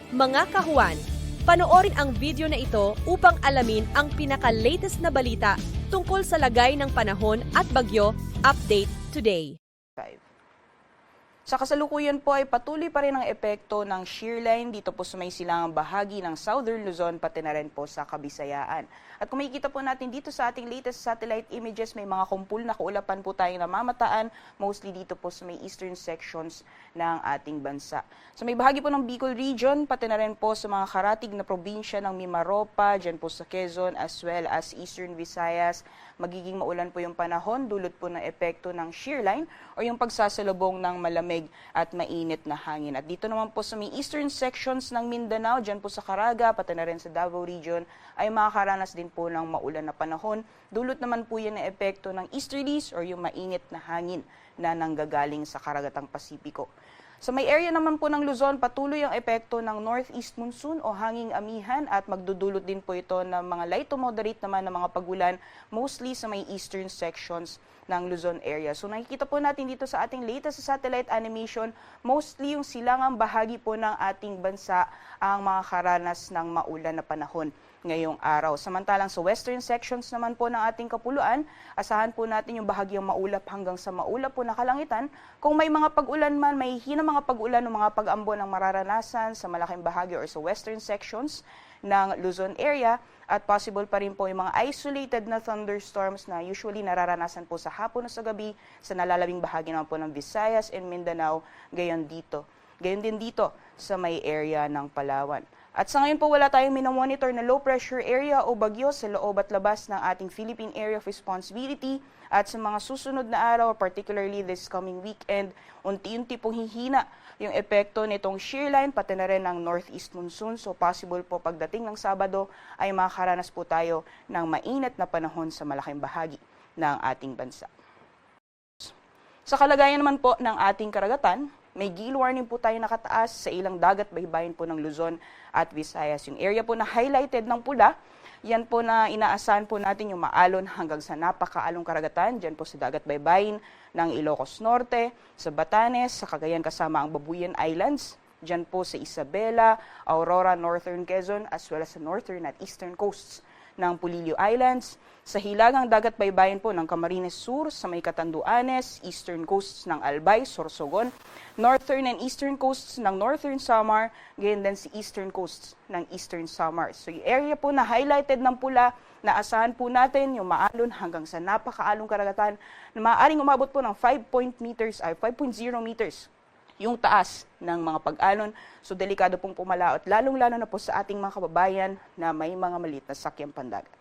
Mga kahuan, panoorin ang video na ito upang alamin ang pinaka-latest na balita tungkol sa lagay ng panahon at bagyo. Update today. Sa kasalukuyan po ay patuloy pa rin ang epekto ng shear line dito po sa may silangang bahagi ng Southern Luzon pati na rin po sa Kabisayaan. At kung makikita po natin dito sa ating latest satellite images, may mga kumpul na kaulapan po tayong namamataan, mostly dito po sa may eastern sections ng ating bansa. So may bahagi po ng Bicol region, pati na rin po sa mga karatig na probinsya ng Mimaropa, dyan po sa Quezon, as well as Eastern Visayas, magiging maulan po yung panahon, dulot po ng epekto ng shear line o yung pagsasalubong ng malamig at mainit na hangin. At dito naman po sa may eastern sections ng Mindanao, dyan po sa Caraga, pati na rin sa Davao region, ay makakaranas din po ng maulan na panahon. Dulot naman po yan ng epekto ng easterlies or yung mainit na hangin na nanggagaling sa karagatang Pasipiko. Sa may area naman po ng Luzon, patuloy ang epekto ng northeast monsoon o hanging amihan at magdudulot din po ito ng mga light to moderate naman ng mga pagulan, mostly sa may eastern sections ng Luzon area. So nakikita po natin dito sa ating latest satellite animation, mostly yung silangang bahagi po ng ating bansa ang makakaranas ng maulan na panahon ngayong araw. Samantalang sa western sections naman po ng ating kapuluan, asahan po natin yung bahagyang maulap hanggang sa maulap po na kalangitan. Kung may mga pag-ulan man, may hinang mga pag-ulan o mga pag-ambon ang mararanasan sa malaking bahagi or sa western sections ng Luzon area at possible pa rin po yung mga isolated na thunderstorms na usually nararanasan po sa hapon o sa gabi sa nalalabing bahagi naman po ng Visayas and Mindanao, gayon din dito sa may area ng Palawan. At sa ngayon po wala tayong minomonitor na low pressure area o bagyo sa loob at labas ng ating Philippine Area of Responsibility at sa mga susunod na araw, particularly this coming weekend, unti-unti pong hihina yung epekto nitong shear line pati na rin ng northeast monsoon. So possible po pagdating ng Sabado ay makakaranas po tayo ng mainit na panahon sa malaking bahagi ng ating bansa. Sa kalagayan naman po ng ating karagatan, may gale warning po tayo nakataas sa ilang dagat baybayin po ng Luzon at Visayas. Yung area po na highlighted ng pula, yan po na inaasahan po natin yung maalon hanggang sa napakaalong karagatan, dyan po sa dagat baybayin ng Ilocos Norte, sa Batanes, sa Cagayan kasama ang Babuyan Islands, dyan po sa Isabela, Aurora, Northern Quezon, as well as sa northern at eastern coasts ng Polillo Islands, sa hilagang dagat baybayin po ng Camarines Sur, sa may Catanduanes, eastern coasts ng Albay, Sorsogon, northern and eastern coasts ng Northern Samar, gayon din si eastern coasts ng Eastern Samar. So yung area po na highlighted ng pula, naasahan po natin yung maalon hanggang sa napakaalong karagatan na maaaring umabot po ng 5.0 meters yung taas ng mga pag-alon. So delikado pong pumalaot, lalong-lalo na po sa ating mga kababayan na may mga maliit na sakyang pandagat.